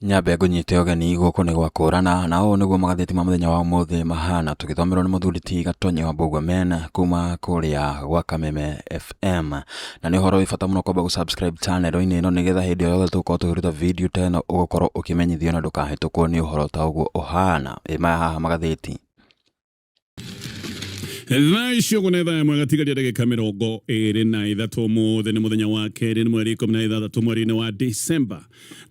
Nyambe ngunyite ũgeni gũkũ nĩ gwakũrana na ũũ nĩguo magathĩti ma mũthenya wa ũmũthĩ mahana tũgĩthomerwo nĩ mũthuri ti Gatonye wa MBUGUA kuma kũrĩa gwa Kameme FM, na nĩ ũhoro wĩ bata mũno kwamba gũ subscribe channel-inĩ ĩno nĩgetha hĩndĩ o yothe tũgũkorwo tũkĩruta video ta ĩno ũgũkorwo ũkĩmenyithio na ndũkahĩtũkwo nĩ ũhoro ta ũguo ũhana. Maya haha magathĩti. Thaisho kunetha mwagatigaria ndagĩka mĩrongo ĩrĩ na ithatũ mũthĩ nĩ mũthenya wa kerĩ nĩ mweri 16 mweri-inĩ wa December.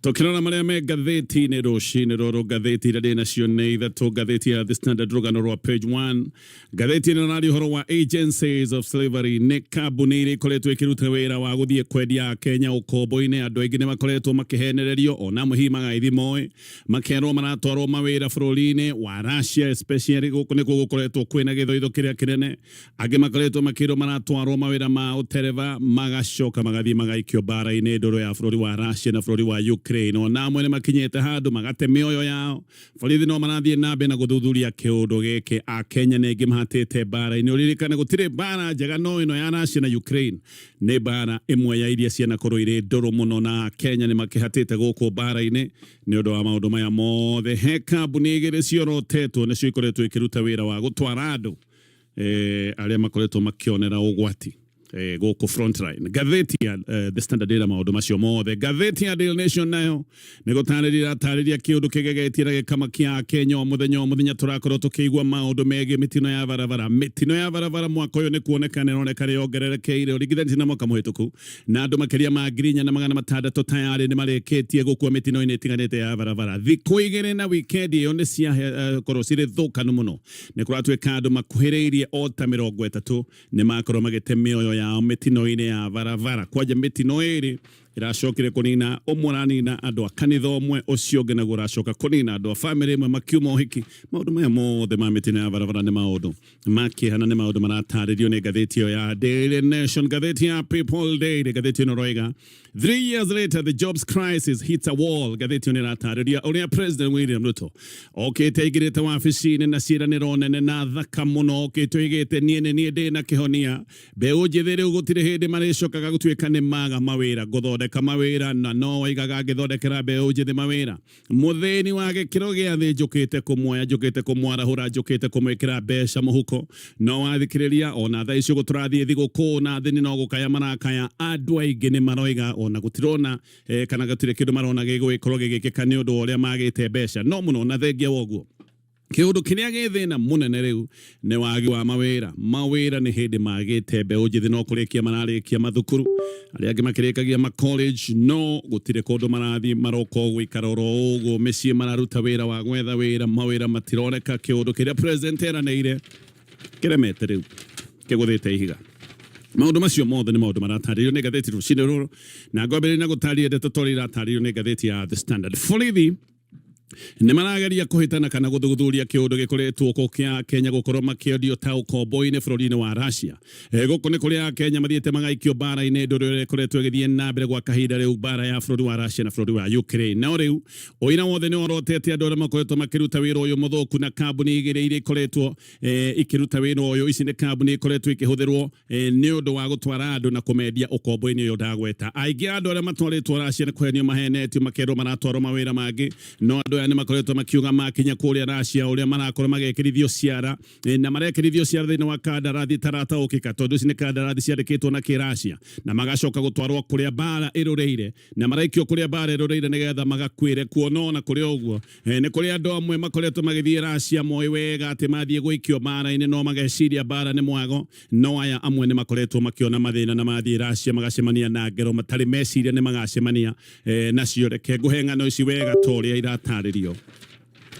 Tũkĩrora marĩa me ngathĩti-inĩ rũcinĩ rũrũ, ngathĩti iria ndĩ nacio nĩ ithatũ. Ngathĩti ya The Standard rũgano rwa page 1. Ngathĩti ĩno narĩ ũhoro wa agencies of slavery, nĩ kambuni iria ikoretwo ikĩruta wĩra wa gũthiĩ kwendia Kenya ũkombo-inĩ. Andũ aingĩ nĩ makoretwo makĩhenererio, ona mũhi magaithimoĩ makerwo maratwarwo mawĩra bũrũri-inĩ wa Russia, especially gũkũ nĩkuo gũkoretwo kwĩna gĩthoitho kĩrĩa kĩnene. Angĩ makoretwo makĩrwo maratwarwo mawĩra ma ũtereva, magacoka magathiĩ magaikio mbara-inĩ ndũrũ ya bũrũri wa Russia na bũrũri wa Ukraine. Ona amwe nĩ makinyĩte handũ magate mĩoyo yao. Borithi no marathiĩ na mbere na gũthuthuria kĩũndũ gĩkĩ. Akenya nĩ aingĩ mahatĩte mbara-inĩ. Ũririkane gũtirĩ mbara njega no ĩno ya Russia na Ukraine. Nĩ mbara ĩmwe ya iria cianakorwo irĩ ndũrũ mũno, na Kenya nĩ makĩhatĩte gũkũ mbara-inĩ nĩ ũndũ wa maũndũ maya mothe. He kambuni igĩrĩ ciorotetwo nĩcio ikoretwo ikĩruta wĩra wa gũtwara andũ arĩa makoretwo makĩonera ũgwati gũkũ frontline. Ngathĩti ya The Standard ĩra maũndũ macio mothe. Ngathĩti ya Daily Nation nayo nĩ gũtarĩria kĩũndũ kĩgegetie na gĩkama kĩa Kenya o mũthenya tũrakorwo tũkĩigua maũndũ megiĩ mĩtino ya barabara. Mĩtino ya barabara mwaka ũyũ nĩ kuoneka yongererekeire ũringithanĩtie na mwaka mũhĩtũku, na andũ makĩria ma 4,600 tayari nĩ marĩkĩtie gũkua mĩtino-inĩ ĩtiganĩte ya barabara. Thikũ igĩrĩ na wikendi ĩyo nĩ ciakorwo cirĩ thũkanu mũno. Nĩ kũratuĩka andũ makuhĩrĩirie o ta 30 nĩ makorwo magĩte mĩoyo ya mĩtino-inĩ ya barabara. Kwanja mĩtino ĩrĩ iracokire kunina ũmũranina andũ a kanitha ũmwe, ũcio ũngĩ naguo ũracoka kunina andũ a family ĩmwe makiuma ũhiki. Maũndũ maya mothe ma mĩtino ya barabara nĩ maũndũ makĩhana, nĩ maũndũ maratarĩrio nĩ ngathĩti ĩyo ya Daily Nation. Ngathĩti ya People Daily, ngathĩti ĩno roiga 3 years later the jobs crisis hits a wall. Ngathĩti ĩno ĩratarĩria ũrĩa President William RUTO okĩte aingĩrĩte wabici-inĩ na ciĩranĩro nene na thaka mũno. Okĩte oigĩte niĩ ndĩ na kĩhonia, mbeũ njĩthĩ rĩu gũtirĩ hĩndĩ marĩcokaga gũtuĩka nĩ maga mawĩra gũthondeka mawĩra, na no waigaga angĩthondekera mbeũ njĩthĩ mawĩra. Mũthĩni wa gĩkĩro gĩa thĩ njũkĩte kũmuoya, njũkĩte kũmwarahũra, njũkĩte kũmwĩkĩra mbeca mũhuko. No wathikĩrĩria ona thaa icio gũtũrathiĩ thigũkũ na thĩni no gũkaya marakaya. Andũ aingĩ nĩ maroiga ona gũtirona kana gũtirĩ kĩndũ marona gĩgũgĩkorwo gĩgĩkĩka nĩ ũndũ ũrĩa magĩte mbeca. No mũno na thengia woguo, kĩũndũ kĩrĩa gĩthĩna mũnene rĩu nĩ wagi wa mawĩra. Mawĩra nĩ hĩndĩ magĩte, mbeũ njĩthĩ no kũrĩkia mararĩkia mathukuru, arĩa angĩ makĩrĩkagia college, no gũtirĩ kũndũ marathiĩ, maroka gũikara oro ũguo mĩciĩ mararuta wĩra wa gwetha wĩra. Mawĩra matironeka. Kĩũndũ kĩrĩa president eranĩire kĩremete rĩu kĩgũthĩte ihiga. Maũndũ macio mothe nĩ maũndũ maratarĩrio nĩ ngathĩti rũcinĩ rũrũ, na ngwambĩrĩria na gũtarĩria ndeto tũrĩa iratarĩrio nĩ ngathĩti ya The Standard. Borithi nĩ marageria kũhĩtana kana gũthuthuria kĩũndũ gĩkoretwo kĩa Kenya gũkorwo makĩendio ta ũkombo-inĩ bũrũri-inĩ wa Russia. Gũkũ nĩ kũrĩa Kenya mathiĩte magaikio mbara-inĩ ndũrũ ĩrĩa ĩkoretwo ĩgĩthiĩ na mbere gwa kahinda rĩu, mbara ya bũrũri wa Russia na bũrũri wa Ukraine. No rĩu ũira wothe nĩ worotete andũ arĩa makoretwo makĩruta wĩra ũyũ mũthũku, na kambuni igĩrĩ iria ikoretwo ikĩruta wĩra ũyũ. Ici nĩ kambuni ikoretwo ikĩhũthĩrwo nĩ ũndũ wa gũtwara andũ na kũmendia ũkombo-inĩ ũyũ ndagweta. Aingĩ andũ arĩa matwarĩtwo Russia nĩ kũhenio mahenetio, makerwo maratwarwo mawĩra mangĩ, no andũ nĩ makoretwo makiuga makinya kũrĩa Russia ũrĩa marakorwo magekĩrithio ciara, na marekĩrithio ciara thĩinĩ wa kandarathi tarataũkĩka, tondũ ici nĩ kandarathi ciandĩkĩtwo na kĩ-Russia, na magacoka gũtwarwo kũrĩa mbara ĩrũrĩire, na maraikio kũrĩa mbara ĩrũrĩire nĩgetha magakuĩre kuo. No na kũrĩa ũguo nĩ kũrĩa andũ amwe makoretwo magĩthiĩ Russia moĩ wega atĩ mathiĩ gũikio mbara-inĩ, no mageciria mbara nĩ mwago. No aya amwe nĩ makoretwo makiona mathĩna na mathiĩ Russia magacemania na ngero matarĩ meciria nĩ magacemania nacio. Reke ngũhe ng'ano ici wega torĩa iratarĩrio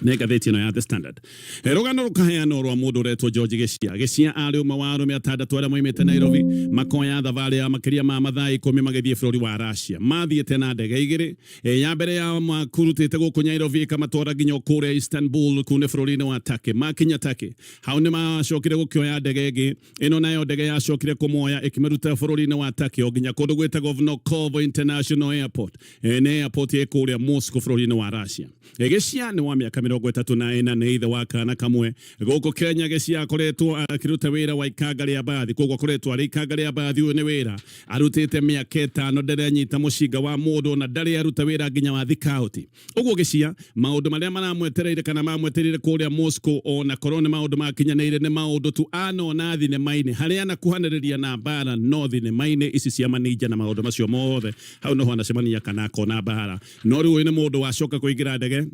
nĩ ngathĩti ĩno ya The Standard. Rũgano rũkaheanwo rwa mũndũ ũretwo George Gĩcia arĩ ũmwe wa arũme 6 arĩa moimĩte Nairobi makoya thabarĩ ya makĩria ma mathaa 10 magĩthiĩ bũrũri wa Russia. Mathiĩte na ndege igĩrĩ, ya mbere ya makurutĩte gũkũ Nairobi ĩkamatwara nginya kũrĩa Istanbul kũu bũrũri-inĩ wa Turkey. Makinya Turkey, hau nĩ macokire gũkĩoya ndege ĩngĩ. Ĩno nayo ndege yacokire kũmoya ĩkĩmaruta bũrũri-inĩ wa Turkey o nginya kũndũ gwĩtagwo Vnukovo International Airport. Nĩ airport ĩkũrĩa Moscow bũrũri-inĩ wa Russia. Gĩcia nĩ wa mĩaka 34 nĩ ithe wa kana kamwe gũkũ Kenya gĩcia akoretwo akĩruta wĩra wa ikanga rĩa mbathi koguo akoretwo arĩ ikanga rĩa mbathi ũyũ nĩ wĩra arutĩte mĩaka 5 ndaranyita mũcinga wa mũndũ na ndarĩ aruta wĩra nginya wa thikaũti ũguo gĩcia maũndũ marĩa maramwetereire kana mamwetereire kũrĩa Moscow ona korwo nĩ maũndũ makinyanĩire nĩ maũndũ tu anona thinema-inĩ harĩa na kuhanĩrĩria na mbara no thinema-inĩ ici cia maninja na maũndũ macio mothe hau no hanacemania kana akona mbara no rĩu ũyũ nĩ mũndũ wacoka kũingĩra ndege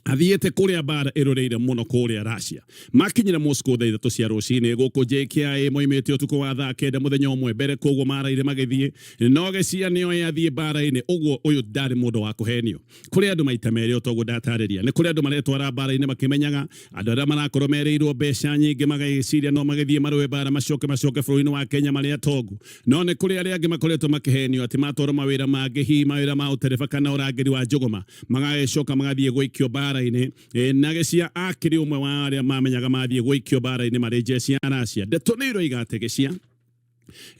athiĩte kũrĩa mbara ĩroreire mũno kũrĩa Russia makinyire Moscow thaa 3 cia rũcinĩ gũkũ JKIA moimĩte ũtukũ wa thaa 9 mũthenya ũmwe mbere koguo maraire magĩthiĩ no gĩcia nĩo yathiĩ mbara-inĩ ũguo ũyũ ndarĩ mũndũ wa kũhenio kũrĩ andũ maita merĩ ũtoguo ndatarĩria nĩ kũrĩ andũ maretwara mbara-inĩ makĩmenyaga andũ arĩa marakorwo merĩirwo mbeca nyingĩ magagĩciria no magĩthiĩ marũe mbara macoke bũrũri-inĩ wa Kenya marĩ atongu no nĩ kũrĩ arĩa angĩ makoretwo makĩhenio atĩ matwarwo mawĩra mangĩ hihi mawĩra ma ũtereba kana ũrangĩri wa njũgũma magagĩcoka magathiĩ gũikio mbara-inĩ na gĩcia akĩrĩ ũmwe wa arĩa mamenyaga mathiĩ gũikio mbara-inĩ marĩ jeshi ya Russia ndeto nĩ iroigate gĩcia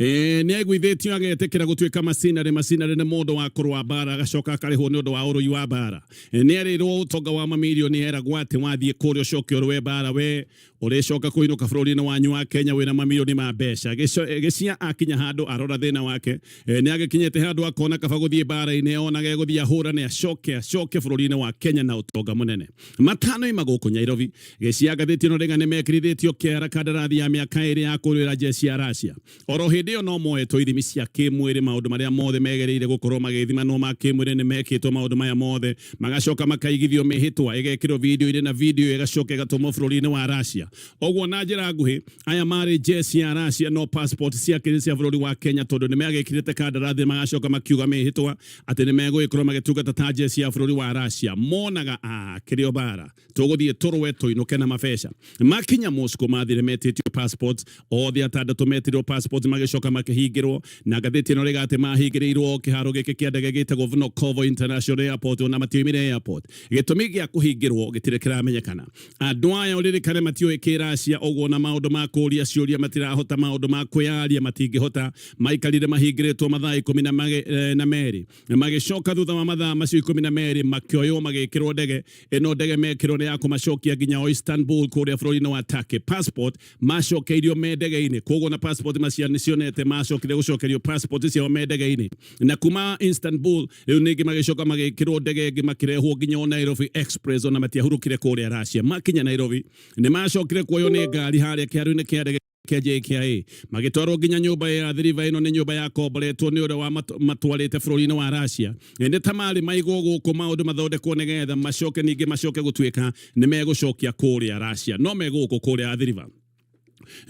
nĩ aiguithĩtio agetĩkĩra gũtuĩka macinarĩ nĩ mũndũ wa kũrũa mbara agacoka akarĩhwo nĩ ũndũ wa ũrũi wa mbara nĩ erĩrwo ũtonga wa mamirioni eragwo atĩ wathiĩ kũrĩa ũcoke ũrũe mbara we ũrĩcoka kũinũka bũrũri-inĩ wanyu wa Kenya wĩna mamirioni ma mbeca gĩcia akinya handũ arora thĩna wake nĩ agĩkinyĩte handũ akona kaba gũthiĩ mbara-inĩ onaga gũthiĩ ahũrane acoke bũrũri-inĩ wa Kenya na ũtonga mũnene matano ima gũkũ Nairobi gĩcia ngathĩti ĩno rĩng'a nĩ mekĩrithĩtio kĩara kandarathi ya mĩaka 2 ya kũrũĩra jeshi ya Russia oro hĩndĩ ĩyo no moetwo ithimi cia kĩmwĩrĩ maũndũ marĩa mothe megereire gũkorwo magĩthima no ma kĩmwĩrĩ nĩ mekĩtwo maũndũ maya mothe magacoka makaigithio mĩhĩtwa ĩgekĩrwo video irĩ na video ĩgacoka ĩgatũmwo bũrũri-inĩ wa Russia oguo na njĩra nguhĩ aya marĩ jeshi ya Russia no passport cia bũrũri wa Kenya tondũ nĩ megĩkĩrĩte kandarathi magacoka makiuga mĩhĩtwa atĩ nĩ megũgĩkorwo magĩtungata ta jeshi ya bũrũri wa Russia monaga kĩrĩo bara tũgũthiĩ tũrũe tũinũke na mabeca makinya Moscow mathire metĩtio passport othe atandatũ metirwo passport magĩcoka makĩhingĩrwo na ngathĩti ĩno rĩgatĩ mahingĩrĩirwo kĩharo gĩkĩ kĩa ndege gĩtagwo Vnukovo International Airport ona matioimire airport gĩtũmi gĩa kũhingĩrwo gĩtirĩ kĩramenyekana andũ aya ũrĩrĩkane matiũĩ kĩ-Russia ũguo na maũndũ ma kũũria ciũria matirahota maũndũ ma kwĩyaria matingĩhota maikarire mahingĩrĩtwo mathaa 12 magĩcoka thutha wa mathaa macio 12 makĩoywo magĩkĩrwo ndege ĩno ndege mekĩrwo nĩ ya kũmacokia nginya o Istanbul kũrĩa bũrũri-inĩ wa Turkey passport macokeirio me ndege-inĩ koguo na passport macio nĩcionete macokire gũcokerio passport ciao me ndege-inĩ na kuma Istanbul rĩu ningĩ magĩcoka magĩkĩrwo ndege ĩngĩ makĩrehwo nginya Nairobi Express ona matiahurũkire kũrĩa Russia makinya Nairobi nĩ macokire kuoywo nĩ ngari harĩa kĩharo-inĩ kĩa ndege kia JKIA magĩtwarwo nginya nyũmba ya thiriva ĩno nĩ nyũmba ya komboretwo nĩ ũrĩa wa matwarĩte bũrũri-inĩ wa Russia nĩ ta marĩ maigwo gũkũ maũndũ mathondekwo nĩgetha macoke ningĩ macoke gũtuĩka nĩ megũcokia kũrĩa Russia no megũkũ kũrĩa thiriva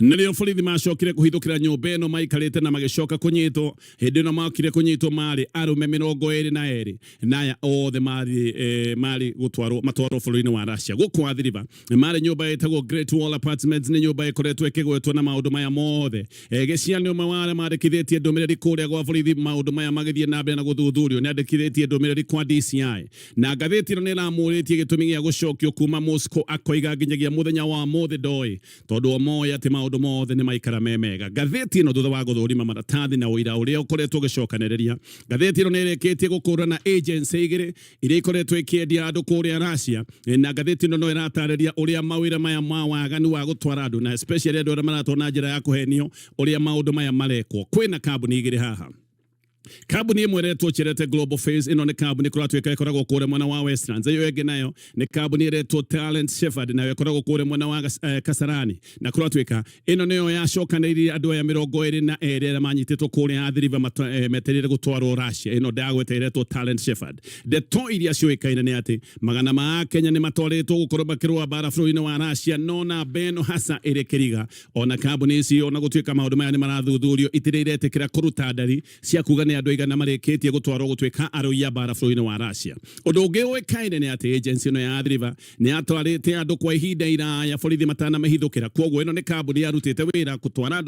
nĩrĩo borithi macokire kũhithũkĩra nyũmba ĩno maikarĩte na magĩcoka kũnyitwo hĩndĩ ĩno makire kũnyitwo marĩ arũme 22 na aya othe marĩ matwarwo bũrũri-inĩ wa Russia gũkũ athiriva marĩ nyũmba ĩtagwo Great Wall Apartments nĩ nyũmba ĩkoretwo ĩkĩgwetwo na maũndũ maya mothe gĩcia nĩ ũmwe wa arĩa mandĩkithĩtie ndũmĩrĩri kũrĩa gwa borithi maũndũ maya magĩthiĩ na mbere na gũthuthurio nĩ andĩkithĩtie ndũmĩrĩri kwa DCI na ngathĩti ĩno nĩ ĩramũrĩtie gĩtũmi gĩa gũcokio kuma Moscow akoiga nginyagia mũthenya wa mũthĩ ndoĩ tondũ omoya atĩ maũndũ mothe nĩ maikara mega ngathĩti ĩno thutha wa gũthũrima maratathi na ũira ũrĩa ũkoretwo ũgĩcokanĩrĩria ngathĩti ĩno nĩ ĩrĩkĩtie gũkũrana agency igĩrĩ iria ikoretwo ikĩendia andũ kũrĩa Russia na ngathĩti ĩno no ĩratarĩria ũrĩa mawĩra maya ma waganu wa gũtwara andũ na especially andũ arĩa maratwarwo na njĩra ya kũhenio ũrĩa maũndũ maya marekwo kwĩna kambuni igĩrĩ haha kambuni ĩmwe ĩretwo Cherete Global Phase ĩno nĩ kambuni kũratuĩka ĩkoragwo kũrĩa mwena wa Westlands ĩyo ĩngĩ nayo nĩ kambuni ĩretwo Talent Shepherd nayo ĩkoragwo kũrĩa mwena wa Kasarani na kũratuĩka ĩno nĩyo yacokanĩrĩirie andũ aya 22 arĩa manyitĩtwo kũrĩa athiriva metereire gũtwarwo Russia ĩno ndagweta ĩretwo Talent Shepherd ndeto iria ciũĩkaine nĩ atĩ magana ma Kenya nĩ matwarĩtwo gũkorwo makĩrũa mbara bũrũri-inĩ wa Russia no na beno hasa ĩrĩ kĩriga ona kambuni ici ona gũtuĩka maũndũ maya nĩ marathuthurio itirĩ iretĩkĩra kũruta ndari cia kuga nĩ andũ igana marĩkĩtie gũtwarwo gũtuĩka arũi a mbara bũrũri-inĩ wa Russia ũndũ ũngĩ ũĩkaine nĩ atĩ agency ĩno ya thiriva nĩ yatwarĩte andũ kwa ihinda iraya borithi matanamahithũkĩra koguo ĩno nĩ kambuni yarutĩte wĩra gũtwara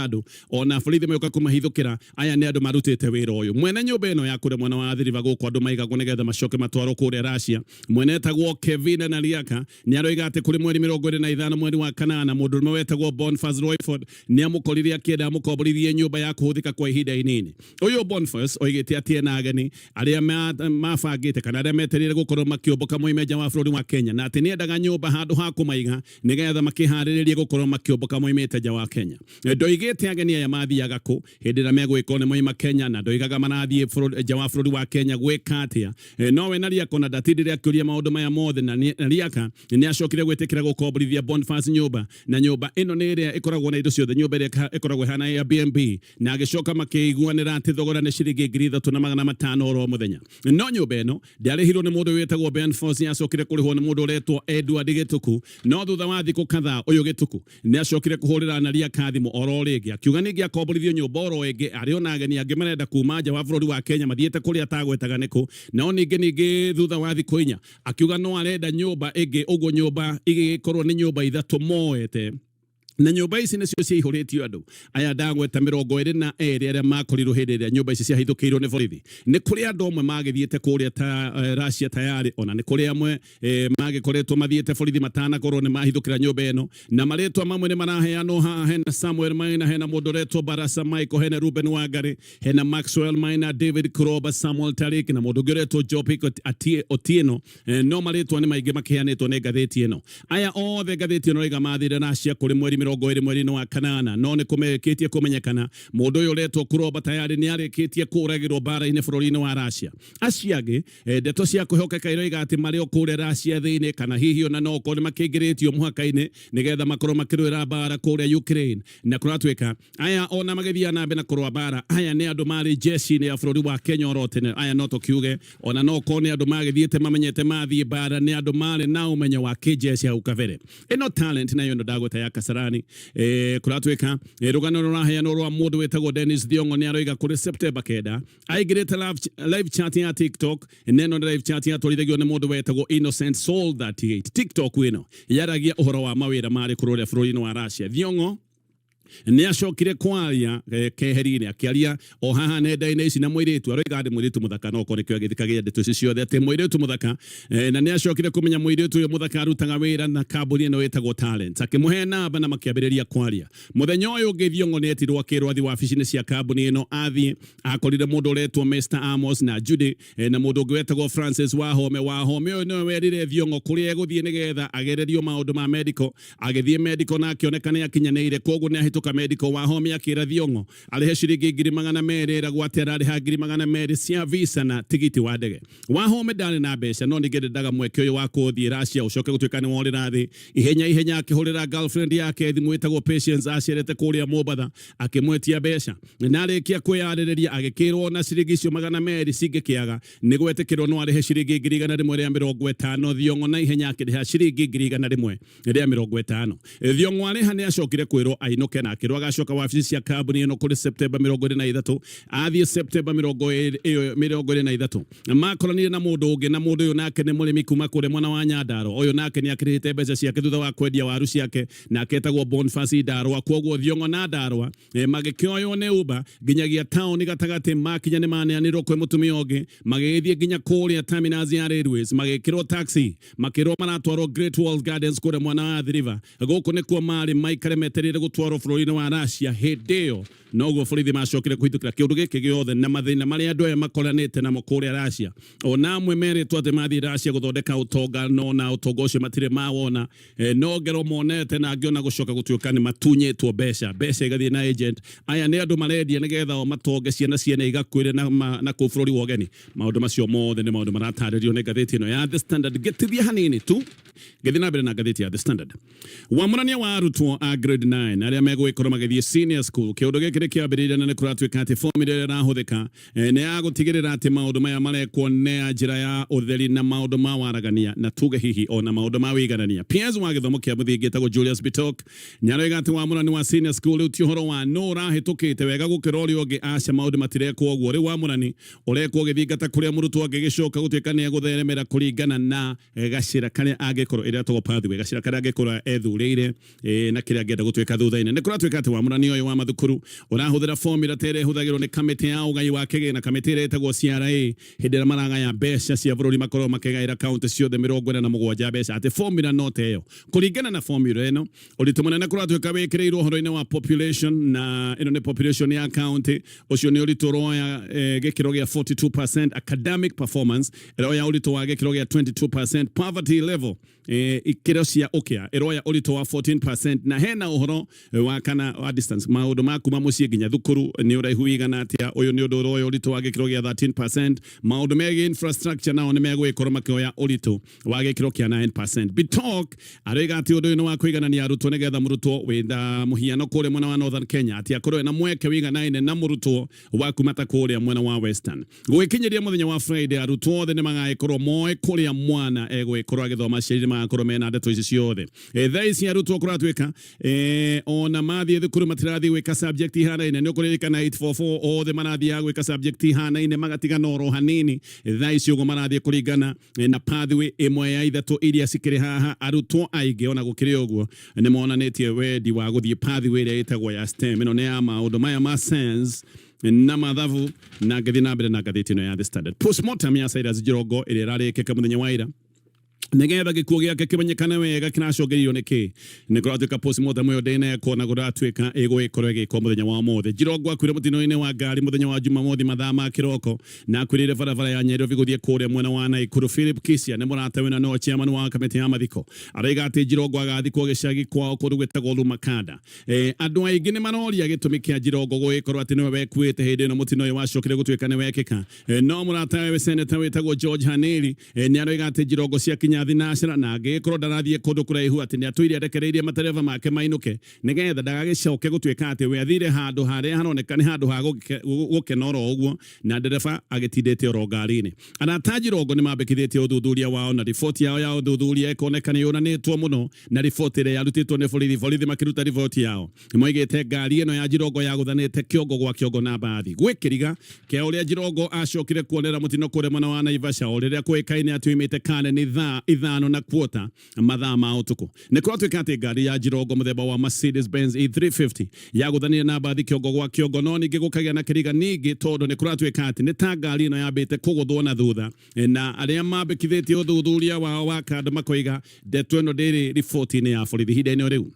andũ ona borithi magĩũka kũmahithũkĩra aya nĩ andũ marutĩte wĩra ũyũ mwene nyũmba ĩno ya kũrĩa mwena wa thiriva gũkũ andũ maigagwo nĩgetha macoke matwarwo kũrĩa Russia mwene etagwo Kevin na Riaka nĩ aroiga atĩ kũrĩ mweri 25 mweri wa kanana mũndũrũme wetagwo Boniface Royford nĩ amũkorire akĩenda amũkomborithie nyũmba ya kũhũthĩka kwa ihinda inini ũyũ Boniface oigite atie na ageni aria mabangite kana aria meterire gukorwo makiomboka moimeja wa bũrũri wa Kenya na atĩ nĩendaga nyũmba handũ ha kũmaiga nĩgetha makĩharĩrĩrie gukorwo makiomboka moimĩte nja wa Kenya. Ndoigĩte ageni aya mathiaga kũ hĩndĩ ĩrĩa megwĩka nĩ moima Kenya na ndoigaga marathiĩ nja wa bũrũri wa Kenya gwĩka atĩa. Nowe na Riako na ndatindire akĩũria maũndũ maya mothe na Riaka nĩacokire gwĩtĩkĩra gũkomborithia Boniface nyũmba na nyũmba ĩno nĩ ĩrĩa ĩkoragwo na indo ciothe nyũmba ĩrĩa ĩkoragwo hana Airbnb na agĩcoka makĩiguanĩra atĩ thogora nĩ ciringi 3,500 oro mũthenya. No nyũmba ĩno ndĩarĩhirwo nĩ mũndũ wĩtagwo Boniface nĩacokire kũrĩhwo nĩ mũndũ ũretwo Edward Gĩtuku no thutha wa thikũ kadhaa ũyũ Gĩtuku nĩacokire kũhũrĩra na Riaka thimũ oro rĩngĩ akiuga nĩngĩ akomborithio nyũmba oro ĩngĩ arĩ ona ageni angĩ marenda kuma nja wa bũrũri wa Kenya mathiĩte kũrĩa atagwetaga nĩkũ no ningĩ thutha wa thikũ inya akiuga no arenda nyũmba ĩngĩ ũguo nyũmba igĩkorwo nĩ nyũmba ithatũ moete na nyũmba ici nĩcio ciihũrĩtio andũ aya ndagweta 22 arĩa makorirwo hĩndĩ ĩrĩa nyũmba ici ciahithũkĩirwo nĩ borithi. Nĩ kũrĩ andũ amwe magĩthiĩte kũrĩa ta Russia tayari ona nĩ kũrĩ amwe magĩkoretwo mathiĩte borithi matanakorwo nĩ mahithũkĩra nyũmba ĩno na marĩtwa mamwe nĩ maraheanwo haha. Hena Samuel Maina, hena mũndũ ũretwo Barasa Michael, hena Ruben Wangari, hena Maxwell Maina, David Kuroba, Samuel Tarik na mũndũ ũngĩ ũretwo Jopik Otieno. No marĩtwa nĩ maingĩ makĩheanĩtwo nĩ ngathĩti ĩno. Aya othe ngathĩti ĩno raiga mathire Russia kũrĩ mweri 20 mweri-inĩ wa kanana no nĩ kũmekĩtie kũmenyekana mũndũ ũyũ ũretwo Kuroba tayari nĩ arĩkĩtie kũragĩrwo mbara-inĩ bũrũri-inĩ wa Russia. Acio angĩ ndeto cia kwĩhokeka iroiga atĩ marĩ o kũrĩa Russia thĩinĩ kana hihi ona no korwo nĩ makĩingĩrĩtio mũhaka-inĩ nĩgetha makorwo makĩrũĩra mbara kũrĩa Ukraine na kũratwĩka aya ona magĩthiĩ na mbere na kũrũa mbara. Aya nĩ andũ marĩ jeshi-inĩ ya bũrũri wa Kenya oro tene. Aya no tũkiuge ona no korwo nĩ andũ magĩthiĩte mamenyete mathiĩ mbara nĩ andũ marĩ na ũmenyo wa kĩjeshi hau kabere. Ĩno talent nayo ndo Ndagũta ya Kasarani kuratweka rugano ruraheanwo rwa mundu wetagwo Dennis Thiongo ni aroiga kuri September 9 aigirite live chat ya TikTok neno live chat ya twarithagio ni mundu wetagwo Innocent Soul 38 TikTok wino yaragia uhoro wa mawira mari kuroria bũrũri-inĩ wa Russia. Thiongo nĩ acokire kwaria keheri-inĩ akiaria o haha nenda-inĩ ici na mũirĩtu aroiga ndĩ mũirĩtu mũthaka no kore kĩo gĩthikagia ndeto ici ciothe atĩ mũirĩtu mũthaka na nĩ acokire kũmenya mũirĩtu ũyũ mũthaka arutaga wĩra na kambuni ĩno ĩtagwo Talent akĩmũhe namba na makĩambĩrĩria kwaria. Mũthenya ũyũ ũngĩ Thiongo nĩ etirwo akĩrwo athi wabici-inĩ cia kambuni ĩno athiĩ akorire mũndũ ũretwo Mr Amos na Judy na mũndũ ũngĩ wetagwo Francis Wahome ũyũ nĩwe werire Thiongo kũrĩa egũthiĩ nĩgetha agererio maũndũ ma medical. Agĩthiĩ medical na akĩoneka nĩ akinyanĩire koguo nĩ ahĩtũka medical. Wahome akĩra Thiongo arĩhe ciringi 200,000 ĩragwo atĩ ararĩha 200,000 cia visa na tigiti wa ndege. Wahome ndarĩ na mbeca no ningĩ ndendaga mweke ũyũ wa gũthiĩ Russia ũcoke gũtuĩka nĩ worĩra thĩ ihenya akĩhũrĩra girlfriend yake thimũ ĩtagwo Patience aciarĩte kũrĩa Mombatha akĩmwetia mbeca na arĩkia kwĩyarĩrĩria agĩkĩrwo na ciringi icio 200 cingĩkĩaga nĩ gwetĩkĩrwo no arĩhe ciringi 100,000 rĩa 50. Thiongo na ihenya akĩrĩha ciringi 100,000 rĩa 50. Thiongo arĩha nĩ acokire kwĩrwo ainũke na akĩrwo agacoka wabici cia kambuni ĩno kũrĩ September 23 athiĩ September 23 makoranire na mũndũ ũngĩ na mũndũ ũyũ nake nĩ mũrĩmi kuma kũrĩa mwena wa Nyandarua. Ũyũ nake nĩ akĩrĩhĩte mbeca ciake thutha wa kwendia waru ciake na aketagwo Boniface Ndarwa. Koguo Thiongo na Ndarwa magĩkĩoywo nĩ Uber nginyagia taũni gatagatĩ makinya nĩ maneanĩrwo kwĩ mũtumia ũngĩ magĩthiĩ nginya kũrĩa terminals ya railways magĩkĩrwo taxi makĩrwo maratwarwo Great Wall Gardens kũrĩa mwena wa Athi River. Gũkũ nĩkuo marĩ maikare metereire gũtwarwo bũrũri-inĩ wa Russia hĩndĩ ĩyo noguo borithi macokire kũhĩtũkĩra kĩũndũ gĩkĩ gĩothe na mathĩna marĩa andũ aya makoranĩte namo kũrĩa Russia. Ona amwe merĩtwo atĩ mathiĩ Russia gũthondeka ũtonga no na ũtonga ũcio matirĩ mawona no ngero monete na angĩona gũcoka gũtuĩka nĩ matunyĩtwo mbeca igathiĩ na agent. Aya nĩ andũ marendia nĩgetha o matonge ciana igakuĩre na kũu bũrũri wa ũgeni. Maũndũ macio mothe nĩ maũndũ maratarĩrio nĩ ngathĩti ĩno ya The Standard. Gĩtithia hanini tu gĩthiĩ na mbere na ngathĩti ya The Standard. Wamũrania wa RUTO a grade 9 arĩa megũgĩkorwo magĩthiĩ senior school kĩũndũ gĩkĩ kĩambĩrĩirie na nĩ kũratuĩka atĩ formula ĩrĩa ĩrahũthĩka nĩ ya gũtigĩrĩra atĩ maũndũ maya marekwo nĩ njĩra ya ũtheri na maũndũ ma waragania na tuge hihi ona maũndũ ma wĩiganania. PS wa gĩthomo kĩa mũthingi etagwo Julius Bitok nĩaroiga atĩ wamũrani wa senior school rĩu ti ũhoro wa no ũrahĩtũkĩte wega gũkĩra ũrĩa ũngĩ aca maũndũ matirekwo ũguo. Rĩu wamũrani ũrekwo ũgĩthingata kũrĩa mũrutwo angĩgĩcoka gũtuĩka nĩ egũtheremera kũringana na gacĩra karĩa angĩkorwo ĩrĩa tũgwo pathway gacĩra karĩa angĩkorwo ethurĩire na kĩrĩa angĩenda gũtuĩka thutha-inĩ. Nĩ kora twekate wa murani oyo wa mathukuru urahuthira formula tere huthagirwo ni kamite ya ugai wa kigina kamite retagwo CRA hindira maragaya mbeca cia bururi makorwo makegaira account ciothe 47 mbeca ati formula note iyo kuringana na formula eno uritu munene kora tweka wikirirwo horo-ini wa population na ino ni population ya account ucio ni uritu roya gikiro gia 42% academic performance roya uritu wa gikiro gia 22% poverty level ikiro cia ukea roya uritu wa 14% na hena uhoro wa kana wa distance maundu maku mamucie nginya thukuru ni uraihu igana atia uyu ni undu roya uritu wa gikiro gia 13% maundu megi infrastructure nao ni megwikoro makioya uritu wa gikiro kia 9% bitalk arega ati undu ni wa kuiganania arutwo nigetha murutwo wenda muhiano kure mwena wa Northern Kenya ati akorwo na mweke wiganaine na murutwo wa kumata kure mwena wa Western gwikinyiria muthenya wa Friday arutwo othe ni magaikorwo moe kuria mwana egwikorwo agithoma ciiri magakorwo mena ndeto ici ciothe thaici arutwo kuratwika ona mathie thukuru matirathi gwika subject ihanaine ni ukuririkana 844 othe marathi gwika subject ihanaine magatiga noro hanini thaici ugo marathi kuringana na pathway imwe ya ithatu iria cikiri haha arutwo aige ona gukiri uguo ni monanetie wedi wa guthie pathway iria itagwo ya STEM ino ni ya maundu maya ma science na mathabu na gathi na mbere na gathiti no ya The Standard postmortem ya Cyrus Jirongo iria rarikika muthenya wa ira nigetha gikuo giake kimenyekane wega kinacongeririo niki ni kuratwika postmortem yo ndene kona guratwika igwikorwo igikwo muthenya wa mothe Jirongo akwire mutino-ini wa ngari muthenya wa Jumamothi mathaa ma kiroko na akwirire barabara ya Nairobi guthie kuria mwena wa Naikuru Philip Kisia ni murata wina no chairman wa kamiti ya mathiko araiga ati Jirongo agathikwo gicagi kwao kundu gwetagwo Lumakanda andu aingi ni maroria gitumi kia Jirongo gwikorwo ati niwe wekuite hindi no mutino-ini wacokire gutwika ni wekika no murata we senator wetagwo George Haneri ni araiga ati Jirongo cia kinya thinacira na agikorwo ndarathie kundu kuraihu ati ni atwire arekereirie matereva make mainuke nigetha ndagagicoke gutwika ati we athire handu haria haroneka ni handu ha gukenoro uguo na ndereba agitindite oro ngari-ini arata Jirongo ni mambikithitie uthuthuria wao na report yao ya uthuthuria ikoneka ni yonanitwo muno na report ire yarutitwo ni borithi makiruta report yao moigite ngari ino ya Jirongo ya guthanite kiongo gwa kiongo na bathi gwikiriga kia uria Jirongo acokire kuonera mutino kure mwena wa Naivasha uria kwikaine atwimite kane ni ithano na kwota mathaa ma utuku ni kuratwika ati ngari ya Jirongo muthemba wa Mercedes Benz E350 ya guthania na bathi kiongo gwa kiongo no ningi gukagia na kiriga ningi tondu ni kuratwika ati ni ta ngari ino yambite kuguthwo na thutha na aria mambikithitie uthuthuria wao wa kandu makoiga ndeto ino ndiri riboti-ini ya borithi hinda-ini riu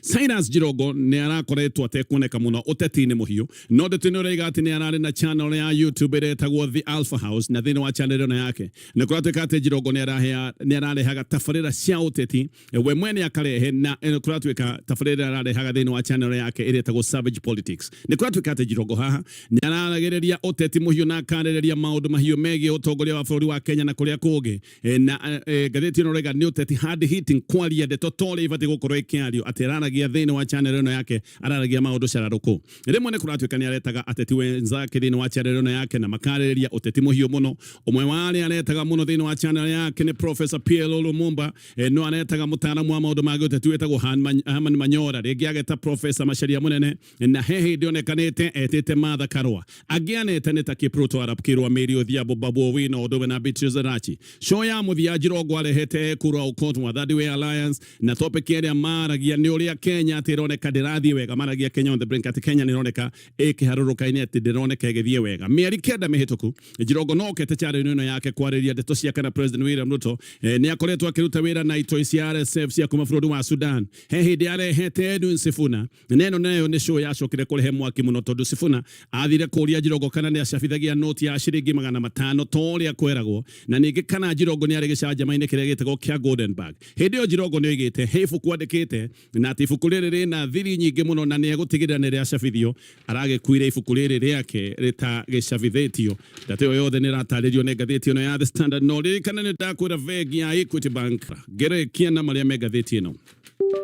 Cyrus Jirongo ni arakoretwo atekuoneka muno uteti-ini muhiu no ndeto ino raiga ati ni arari na channel ya YouTube iretagwo The Alpha House na thini wa channel ino yake ni kuratwika ati Jirongo ni ararehaga tabarira cia uteti we mwene akarehe na kuratwika tabarira ararehaga thini wa channel yake iretagwo Savage Politics ni kuratwika ati Jirongo haha ni araragereria uteti muhiu na akarereria maundu mahiu megie utongoria wa bururi wa Kenya na kuria kungi na gatheti ino raiga ni uteti hard hitting kwaria ndeto tole ibati gukorwo ikiario ati araragia thini wa channel ino yake araragia maundu cararuku rimwe ni kuratwika ni aretaga ateti wenzake thini wa channel ino yake na makarereria uteti muhiu muno umwe wa aria aretaga muno thini wa channel yake ni Professor Pierre Lumumba no aretaga mutaaramu wa maundu ma uteti wetagwo Herman Manyora ringi ageta Professor Macharia munene na hehe ndionekanite etete Martha Karua agianete ni ta Kipruto Arap Kirwa Mary Odhiambo Babu Owino Odume na Beatrice Zarachi show ya muthia Jirongo arehete kura ukotu wa Third Way Alliance na topic area maragia ni uria Kenya atironeka ndirathie wega maragia Kenya on the brink ati Kenya nironeka ikiharurukaine ati ndironeka igithie wega mieri kenda mihituku Jirongo no kete chare ino yake kwariria ndeto cia kana President William Ruto ni akoretwo akiruta wira na itoi cia RSF cia kuma bururi wa Sudan hindi arehete Edwin Sifuna neno nayo ni show yacokire kurehe mwaki muno tondu Sifuna athire kuria Jirongo kana ni acabithagia noti ya ciringi 500 toria kweragwo na ningi kana Jirongo ni ari gicanja-maine kiria gitagwo kia Goldenberg hindi yo Jirongo ni oigite heifu kwandikite na ibuku riri rina thiri nyingi muno na ni egutigirira ni riacabithio aragikuire ibuku riri riake rita gicabithitio ndeto yothe ni rataririo ni ngathiti ino ya The Standard no ririkana ni ndakwira vegi ya Equity Bank gerekia na maria me ngathiti ino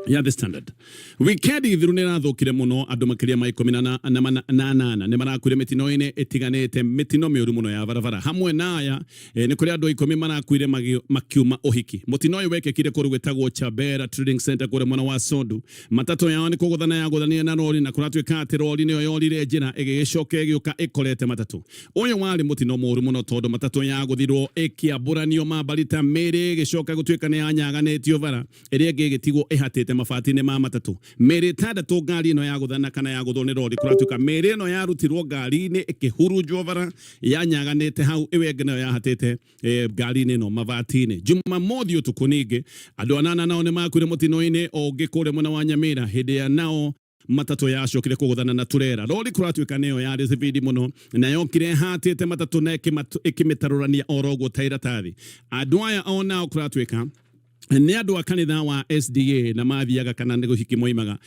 ya The Standard weekend ithiru ni rathukire muno andu makiria ma 18 ni marakwire mitino-ini itiganite mitino miuru muno ya barabara hamwe naya ni kuri andu 10 marakwire makiuma uhiki mutino uyu wekekire kuru gwetagwo Chabera Trading Center kure mwana wa Sondu matatu yao ni kuguthana ya guthania na rori na kuratwika ati rori niyo yorire njira igicoka igiuka ikorete matatu uyu wari mutino muru muno tondu matatu ya guthirwo ikiamburanio mabarita meri igicoka gutwika ni yanyaganetio bara iria gigitigwo ihati igatite mabati-inĩ ma matatũ mĩrĩ ĩtandatũ ngari ĩno ya gũthana kana ya gũthwo nĩ rori kũratuĩka mĩrĩ ĩno yarutirwo ngari-inĩ ĩkĩhurunjwo bara yanyaganĩte hau ĩwe ĩngĩ nayo yahatĩte ngari-inĩ ĩno mabati-inĩ Jumamothi ũtukũ ningĩ andũ anana nao nĩ makuire mũtino-inĩ ũngĩ kũrĩa mwena wa Nyamira hĩndĩ ya nao matatũ yacokire kũgũthana na turera rori kũratuĩka nĩyo yarĩ speed mũno na yokire hatĩte matatũ na ĩkĩmĩtarũrania oroguo ta iratathi andũ aya onao kũratuĩka nĩ andũ a kanitha wa SDA na mathiaga kana nĩ ũhiki moimaga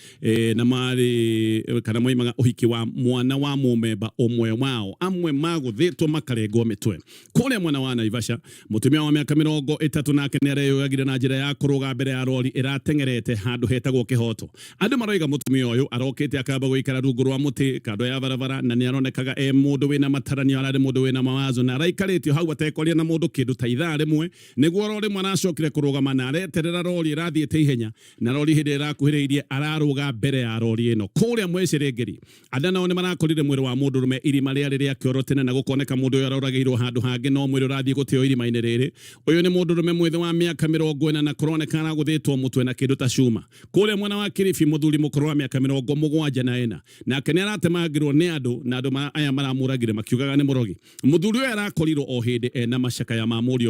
na marĩ kana moimaga ũhiki wa mwana wa mũmemba ũmwe wao amwe magũthĩtwo makarengwo mĩtwe kũrĩa mwena wa Naivasha mũtumia wa mĩaka 30 nake nĩ areyũagire na njĩra ya kũrũga mbere ya rori ĩratengerete handũ hetagwo Kĩhoto andũ maroiga mũtumia ũyũ arokĩte akamba gũikara rungu rwa mũtĩ kando ya barabara na nĩ aronekaga mũndũ wĩna mataranio ararĩ mũndũ wĩna mawazo na araikarĩtio hau atekoria na mũndũ kĩndũ ta ithaa rĩmwe nĩguo rori mwana acokire kũrũgama na areterera rori irathiĩte ihenya na rori hĩndĩ ĩrakuhĩrĩirie ararũga mbere ya rori ĩno kũrĩa mwĩcirĩngĩri andũ nao nĩ marakorire mwĩrĩ wa mũndũ rũme irima rĩarĩ rĩa kĩoro tene na gũkoneka mũndũ ũyũ aroragĩirwo handũ hangĩ no mwĩrĩ ũrathiĩ gũteo irima-inĩ rĩrĩ ũyũ nĩ mũndũ rũme mwĩthĩ wa mĩaka 40 na kũroneka aragũthĩtwo mũtwe na kĩndũ ta cuma kũrĩa mwena wa Kilifi mũthuri mũkũrũ wa mĩaka 74 nake nĩ aratemangirwo nĩ andũ na andũ aya maramũragire makiugaga nĩ mũrogi mũthuri ũyũ arakorirwo o hĩndĩ ena macakaya ma mũriũ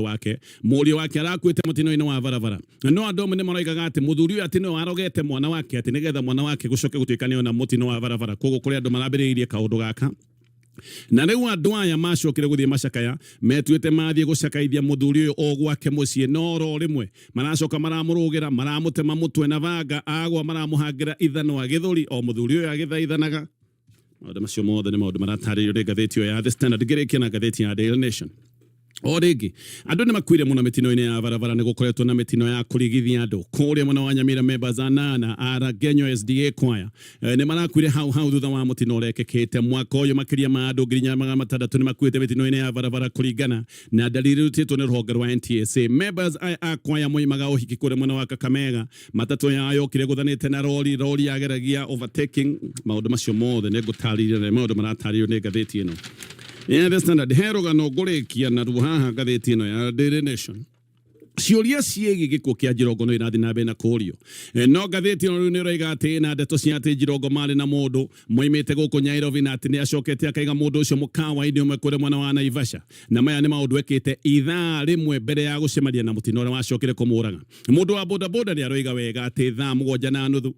wake arakuĩte mũtino-inĩ wa barabara no andũ amwe nĩ maroigaga atĩ mũthuri ũyũ atĩ nĩ warogete mwana wake atĩ nĩgetha mwana wake gũcoke gũtuĩka nĩ ona mũtino wa barabara koguo kũrĩa andũ marambĩrĩirie kaũndũ gaka na rĩu andũ aya macokire gũthiĩ macakaya metuĩte mathiĩ gũcakaithia mũthuri ũyũ o gwake mũciĩ no ro rĩmwe maracoka maramũrũgĩra maramũtema mũtwe na banga agwa maramũhangĩra ithanwa gĩthũri o mũthuri ũyũ agĩthaithanaga maũndũ macio mothe nĩ maũndũ maratarĩrio nĩ ngathĩti ĩyo ya The Standard ngĩrĩkia na ngathĩti ya Daily Nation o rĩngĩ andũ nĩ makuire mũno mĩtino-inĩ ya barabara nĩ gũkoretwo na mĩtino ya kũrigithia andũ kũrĩa mwena wa Nyamira members anana a Genyo SDA choir nĩ marakuire hau thutha wa mũtino ũrekĩkĩte mwaka ũyũ makĩria ma andũ 600 nĩ makuĩte mĩtino-inĩ ya barabara kũringana na dalili rutĩtwo nĩ rũhonge rwa NTSA members a choir moimaga ũhiki kũrĩa mwena wa Kakamega matatũ yao yokire gũthanĩte na rori yageragia overtaking maũndũ macio mothe nĩ ngũtarĩria maũndũ maratarĩrio nĩ ngathĩti ĩno The Standard herũgano ngũrĩkia na ruhaha ngathĩti ĩno ya Daily Nation ciũria ciĩgiĩ gĩkuũ kĩa Jirongo no irathiĩ na mbere na kũũrio no ngathĩti ĩno rĩu nĩ ĩroiga atĩ na ndeto cia atĩ Jirongo marĩ na mũndũ moimĩte gũkũ Nyairobi na atĩ nĩ acokete akaiga mũndũ ũcio mũkawa-inĩ ũmwe kũrĩa mwena wa Naivasha na maya nĩ maũndũ ekĩte ithaa rĩmwe mbere ya gũcemania na mũtino ũrĩa wacokire kũmũraga mũndũ wa bodaboda nĩ aroiga wega atĩ thaa 7:30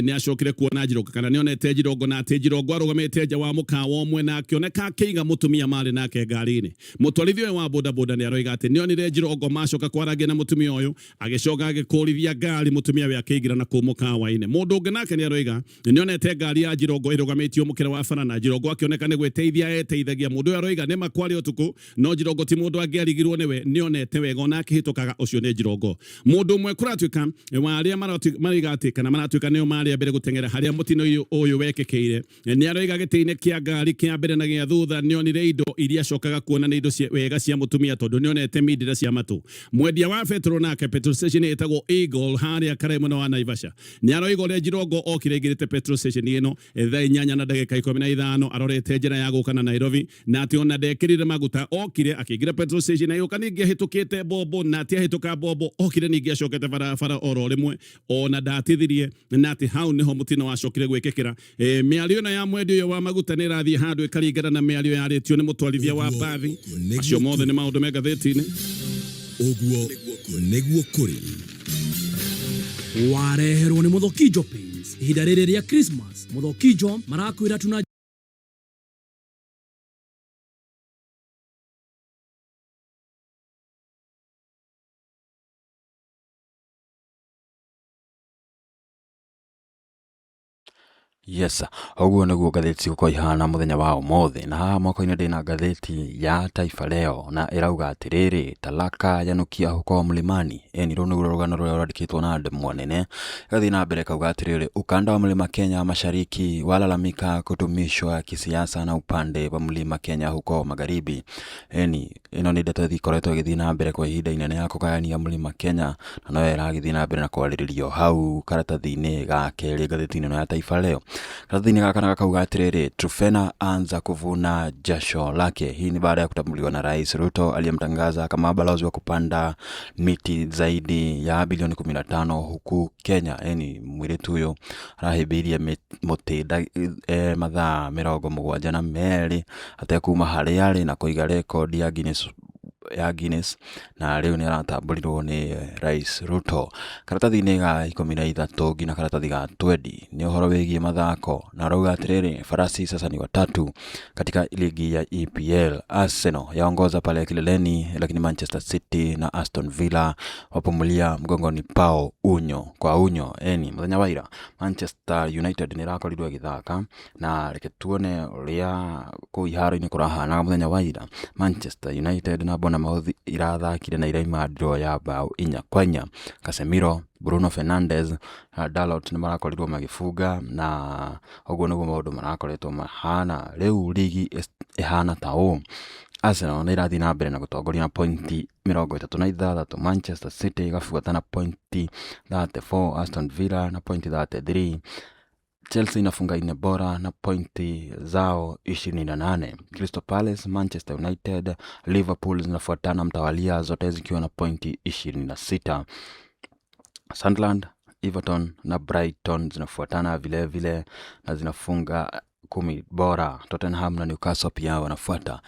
nĩ acokire kuona Jirongo kana nĩ onete Jirongo na atĩ Jirongo arũgamĩte nja wa mũkawa ũmwe na akĩoneka akĩiga mũtumia marĩ nake ngari-inĩ mũtwarithia wa bodaboda nĩ aroiga atĩ nĩ onire Jirongo macoka kwaragia na mutumia ũyũ agĩcoka agĩkũrithia ngari mutumia we akĩingĩra na kũu mũkawa-inĩ mũndũ ũngĩ nake nĩ aroiga nĩ onete ngari ya Jirongo ĩrũgamĩtio mũkĩra wa bara na Jirongo akĩoneka nĩ gwĩteithia eteithagia mũndũ ũyũ aroiga nĩ makwari ũtukũ no Jirongo ti mũndũ angĩarigirwo nĩwe nĩ onete wega ona akĩhĩtũkaga ũcio nĩ Jirongo mũndũ ũmwe kũratuĩka wa arĩa maroiga atĩ kana maratuĩka nĩo marĩ mbere gũteng'era harĩa mũtino ũyũ wekĩkĩire nĩ aroiga gĩtĩ-inĩ kĩa ngari kĩa mbere na gĩa thutha nĩ onire indo iria acokaga kuona nĩ indo wega cia mũtumia tondũ nĩ onete mindira cia matũ mwendia wa petrol nake petrol station ĩtagwo Eagle harĩa karĩ mwena wa Naivasha nĩ aroiga ũrĩa Jirongo okire aingĩrĩte petrol station ĩno thaa 8:15 arorete njĩra ya gũka na Nairobi na atĩ ona ndekĩrire maguta okire akĩingĩra petrol station na yoka ningĩ ahĩtũkĩte bobo na atĩ ahĩtũka bobo okire ningĩ acokete barabara oro rĩmwe ona ndatithirie na atĩ hau nĩho mũtino wacokire gwĩkĩkĩra mĩario na ya mwendia ũyũ wa maguta nĩ ĩrathiĩ handũ ĩkaringana na mĩario yarĩtio nĩ mũtwarithia wa bathi acio mothe nĩ maũndũ me ngathĩti-inĩ Oguo nĩguo kũrĩ wareherwo nĩ Mũthokijo Paints ihinda rĩrĩ rĩa Christmas Mũthokijo marakwĩra tuna Yes, ũguo nĩguo ngathĩti gũkorwo ihana mũthenya wa ũmũthĩ na haha moko-inĩ ndĩna ngathĩti ya Taifa Leo na ĩrauga atĩrĩrĩ talaka yanukia huko mlimani ni rũu nĩguo rũgano rũrĩa rwandĩkĩtwo na ndemwa nene gathiĩ na mbere kauga atĩrĩrĩ ukanda wa mlima Kenya mashariki walalamika kutumishwa kisiasa na upande wa mlima Kenya huko magharibi ĩno nĩ ndeto ikoretwo igĩthiĩ na mbere kwa ihinda inene ya kũgayania mlima Kenya na no ĩragĩthiĩ na mbere na kwarĩrĩrio hau karatathi-inĩ ga kerĩ ngathĩti-inĩ ya Taifa Leo Karatathi-inĩ gaka gakauga atiriri, Trufena anza kuvuna jasho lake. Hii ni baada ya kutambuliwa na Rais Ruto aliyemtangaza kama balozi wa kupanda miti zaidi ya bilioni 15 huku Kenya. Mwiretu huyo arahibiria muti mathaa 72 atekuma haria ari na kuiga rekodi ya Guinness na leo ni aratamburirwo ni Rais Ruto. Karatathi-inĩ ga 13 nginya karatathi ga 20 ni uhoro wigie mathako na rauga atiriri, farasi sasa ni watatu katika ligi ya EPL. Arsenal yaongoza pale kileleni, lakini Manchester City na Aston Villa wapumulia mgongoni pao unyo kwa unyo. Muthenya wa ira Manchester United ni rakorirwo githaka na reke tuone uria ku iharo-ini kurahana muthenya wa ira. Manchester United na bona mauthi irathakire na iraima draw ya bao 4-4. Casemiro, Bruno Fernandes, Dalot ni marakorirwo magifunga na uguo niguo maundu marakoretwo mahana. Riu ligi ihana ta uu: Arsenal ni irathi na mbere na gutongoria na pointi 36, Manchester City gafuata na pointi 34, Aston Villa na pointi 33, Chelsea inafunga ine bora na pointi zao 28. Crystal Palace, Manchester United, Liverpool zinafuatana mtawalia, zote zikiwa na pointi 26. Sunderland, Everton na Brighton zinafuatana vile vile na zinafunga 10 bora. Tottenham na Newcastle pia wanafuata.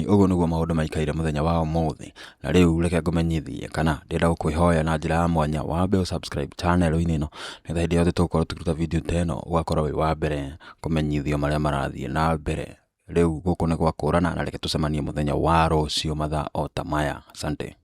Uguo niguo maundu maikaire muthenya wa umuthi. Na riu reke ngumenyithie kana ndenda gukwihoya na njira ya mwanya wabe subscribe channel ino nitha hindi yothe tukorwo tukiruta video teno ugakorwo wi wa mbere kumenyithio maria marathie na mbere. Riu guku ni gwa kurana na reke tucemanie muthenya wa rucio mathaa o ta maya. Asante.